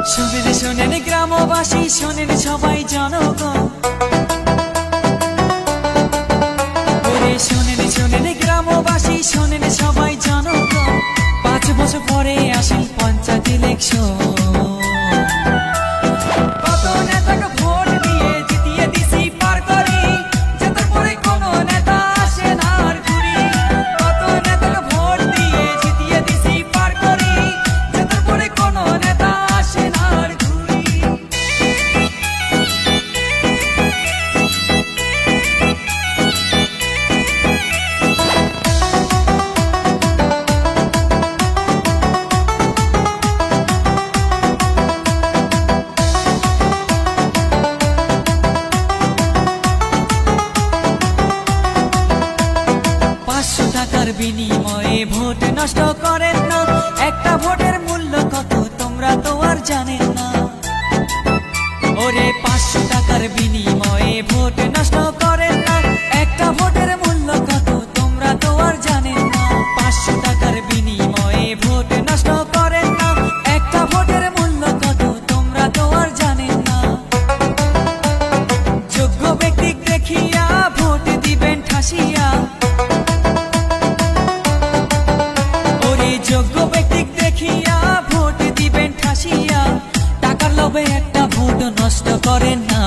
শোনেন শোনেন গ্রামবাসী, শোনেন সবাই জনগণ। ওরে শোনেন শোনেন গ্রামবাসী, শোনেন সবাই জনগণ। 5 বছর পরে আসেন পঞ্চায়েত ইলেকশন। কত নেতাকে ভোট দিয়ে জিতিয়ে দিছি পার করি, জেতার পরে কোনো নেতা আসে না আর ঘুরি। কত নেতাকে ভোট দিয়ে জিতিয়ে দিছি পার করি, জেতার পরে কোনো নেতা আসে না আর ঘুরি। টাকার বিনিময়ে ভোট নষ্ট করেন না, একটা ভোটের মূল্য কত তোমরা তো আর জানেন না। ওরে 500 টাকার বিনিময়ে ভোট নষ্ট করেন না, একটা ভোটের মূল্য কত তোমরা তো আর জানেন না। 500 টাকার বিনিময়ে ভোট নষ্ট করেন না, একটা ভোটের মূল্য কত তোমরা তো আর জানেন না। যোগ্য ব্যক্তি দেখিয়া ভোট দিবেন ঠাসিয়া, যোগ্য ব্যক্তি দেখিয়া ভোট দিবেন ঠাসিয়া। টাকার লোভে একটা ভোট নষ্ট করেন না।